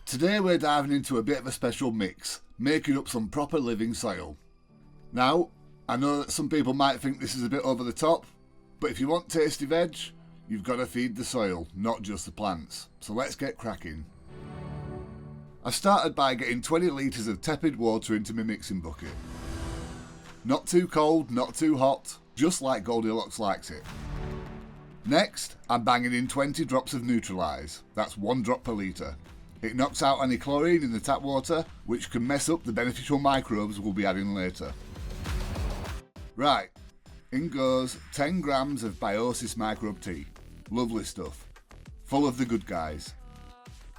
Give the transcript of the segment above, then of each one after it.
Today we're diving into a bit of a special mix, making up some proper living soil. Now, I know that some people might think this is a bit over the top, but if you want tasty veg, you've got to feed the soil, not just the plants. So let's get cracking. I started by getting 20 litres of tepid water into my mixing bucket. Not too cold, not too hot, just like Goldilocks likes it. Next, I'm banging in 20 drops of Neutralis, that's 1 drop per litre. It knocks out any chlorine in the tap water, which can mess up the beneficial microbes we'll be adding later. Right, in goes 10 grams of Biosys Microbe Tea. Lovely stuff. Full of the good guys.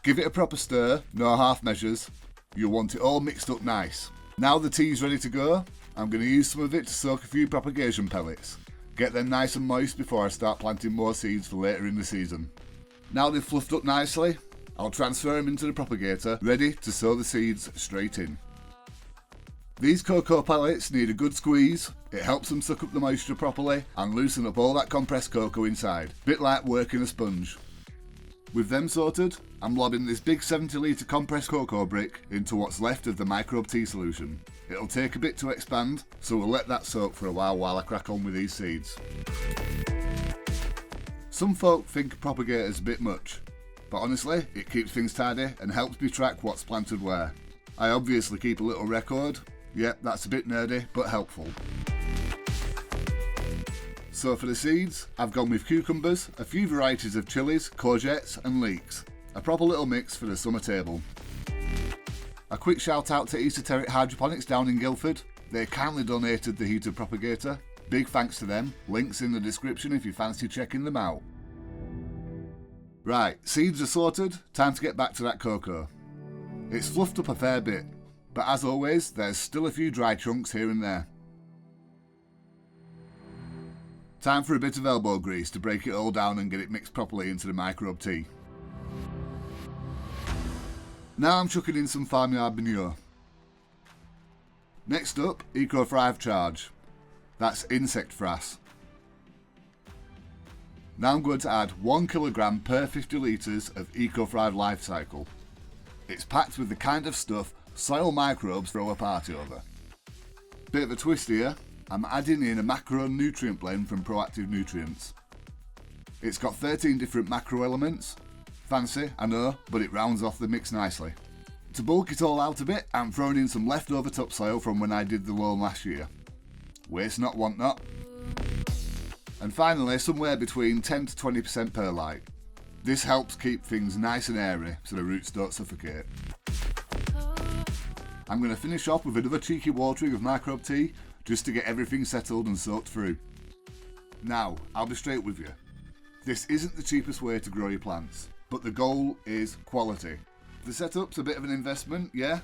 Give it a proper stir, no half measures. You'll want it all mixed up nice. Now the tea's ready to go, I'm going to use some of it to soak a few propagation pellets. Get them nice and moist before I start planting more seeds for later in the season. Now they've fluffed up nicely, I'll transfer them into the propagator, ready to sow the seeds straight in. These cocoa pellets need a good squeeze, it helps them suck up the moisture properly and loosen up all that compressed cocoa inside, bit like working a sponge. With them sorted, I'm lobbing this big 70 litre compressed cocoa brick into what's left of the microbe tea solution. It'll take a bit to expand, so we'll let that soak for a while I crack on with these seeds. Some folk think a propagator's a bit much, but honestly, it keeps things tidy and helps me track what's planted where. I obviously keep a little record. Yep, that's a bit nerdy, but helpful. So for the seeds, I've gone with cucumbers, a few varieties of chilies, courgettes and leeks. A proper little mix for the summer table. A quick shout out to Esoteric Hydroponics down in Guildford. They kindly donated the heated propagator. Big thanks to them. Links in the description if you fancy checking them out. Right, seeds are sorted, time to get back to that cocoa. It's fluffed up a fair bit, but as always, there's still a few dry chunks here and there. Time for a bit of elbow grease to break it all down and get it mixed properly into the microbe tea. Now I'm chucking in some farmyard manure. Next up, Ecothrive Charge. That's insect frass. Now I'm going to add 1 kilogram per 50 litres of Ecothrive Life Cycle. It's packed with the kind of stuff soil microbes throw a party over. Bit of a twist here, I'm adding in a macro nutrient blend from Proactive Nutrients. It's got 13 different macro elements. Fancy, I know, but it rounds off the mix nicely. To bulk it all out a bit, I'm throwing in some leftover topsoil from when I did the loan last year. Waste not, want not. And finally, somewhere between 10 to 20% perlite. This helps keep things nice and airy so the roots don't suffocate. I'm going to finish off with another cheeky watering of microbe tea just to get everything settled and soaked through. Now, I'll be straight with you. This isn't the cheapest way to grow your plants, but the goal is quality. The setup's a bit of an investment, yeah,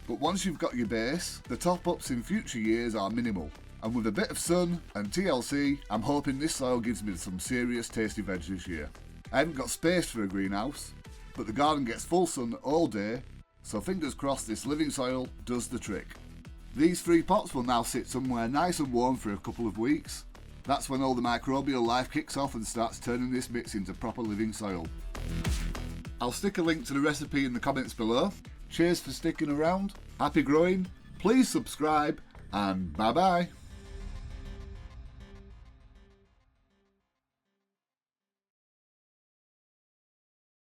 but once you've got your base, the top-ups in future years are minimal. And with a bit of sun and TLC, I'm hoping this soil gives me some serious tasty veg this year. I haven't got space for a greenhouse, but the garden gets full sun all day, so fingers crossed this living soil does the trick. These 3 pots will now sit somewhere nice and warm for a couple of weeks. That's when all the microbial life kicks off and starts turning this mix into proper living soil. I'll stick a link to the recipe in the comments below. Cheers for sticking around, happy growing, please subscribe, and bye bye.